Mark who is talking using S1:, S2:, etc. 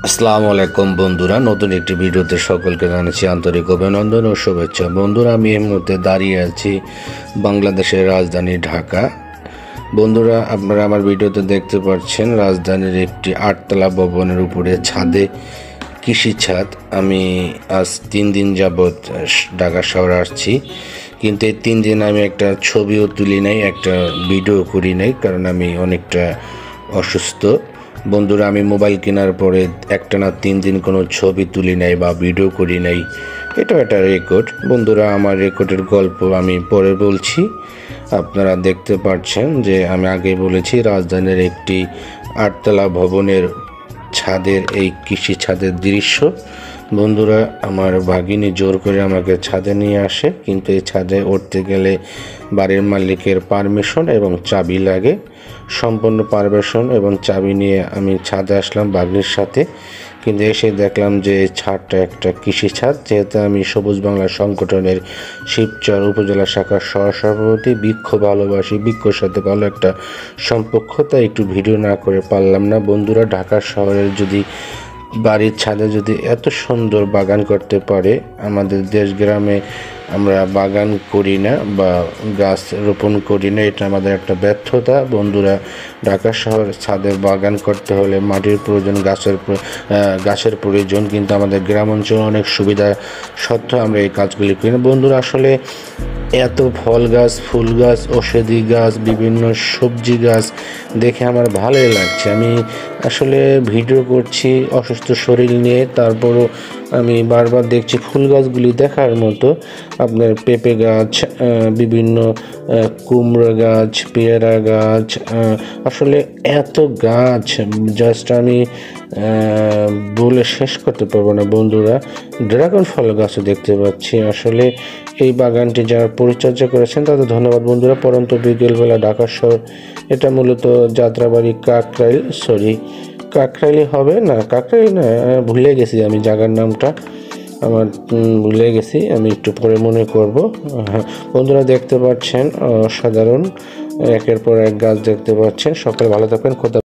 S1: আসসালামু আলাইকুম বন্ধুরা, নতুন একটি ভিডিওতে সকলকে জানাচ্ছি আন্তরিক অভিনন্দন ও শুভেচ্ছা। বন্ধুরা, আমি এই মুহূর্তে দাঁড়িয়ে আছি বাংলাদেশের রাজধানী ঢাকা। বন্ধুরা, আপনারা আমার ভিডিওতে দেখতে পাচ্ছেন রাজধানীর একটি 8তলা ভবনের উপরে ছাদে কৃষি ছাদ। আমি আজ 3 দিন যাবৎ ঢাকা শহরে আসছি, কিন্তু এই 3 দিন আমি একটা ছবিও তুলি নাই, একটা ভিডিও করি নাই, কারণ আমি অনেকটা অসুস্থ। বন্ধুরা, আমি মোবাইল কেনার পরে একটানা 3 দিন কোনো ছবি তুলি নাই বা ভিডিও করি নাই। এটা একটা রেকর্ড। বন্ধুরা, আমার রেকর্ডের গল্প আমি পরে বলছি। আপনারা দেখতে পাচ্ছেন যে আমি আগে বলেছি রাজধানীর একটি 8তলা ভবনের ছাদের এই কৃষি ছাদের দৃশ্য। বন্ধুরা, আমার ভাগিনী জোর করে আমাকে ছাদে নিয়ে আসে, কিন্তু এই ছাদে উঠতে গেলে বাড়ির মালিকের পারমিশন এবং চাবি লাগে। সম্পূর্ণ পারমিশন এবং চাবি নিয়ে আমি ছাদে আসলাম ভাগ্নির সাথে, কিন্তু এসে দেখলাম যে ছাদটা একটা কৃষি ছাদ। যেহেতু আমি সবুজ বাংলা সংগঠনের শিবচর উপজেলা শাখার সহসভাপতি, বৃক্ষ ভালোবাসি, বৃক্ষর সাথে ভালো একটা সম্পর্ক, তাই একটু ভিডিও না করে পারলাম না। বন্ধুরা, ঢাকা শহরের যদি বাড়ির ছাদে যদি এত সুন্দর বাগান করতে পারে, আমাদের দেশ গ্রামে আমরা বাগান করি না বা গাছ রোপণ করি না, এটা আমাদের একটা ব্যর্থতা। বন্ধুরা, ঢাকা শহর ছাদে বাগান করতে হলে মাটির প্রয়োজন, গাছের প্রয়োজন, কিন্তু আমাদের গ্রাম অঞ্চলে অনেক সুবিধা সত্ত্বেও আমরা এই কাজগুলি করি না। বন্ধুরা, আসলে এত ফল গাছ, ফুল গাছ, ঔষধি গাছ, বিভিন্ন সবজি গাছ দেখে আমার ভালোই লাগছে। আমি আসলে ভিডিও করছি অসুস্থ শরীর নিয়ে, তারপরও আমি বারবার দেখছি ফুল গাছগুলি দেখার মতো। আপনার পেঁপে গাছ, বিভিন্ন কুমড়ো গাছ, পেয়ারা গাছ, আসলে এত গাছ জাস্ট আমি বলে শেষ করতে পারবো না। বন্ধুরা, ড্রাগন ফল গাছও দেখতে পাচ্ছি। আসলে এই বাগানটি যারা পরিচর্যা করেছেন তাদের ধন্যবাদ। বন্ধুরা, পরন্ত বিকেলবেলা ঢাকা শহর, এটা মূলত যাত্রাবাড়ি কাকরাইলি হবে না, কাকরাইলি না, ভুলে গেছি আমি জায়গার নামটা, আমার ভুলে গেছি, আমি একটু পরে মনে করব। বন্ধুরা, দেখতে পাচ্ছেন অসাধারণ একের পর এক গাছ দেখতে পাচ্ছেন। সকলে ভালো থাকবেন।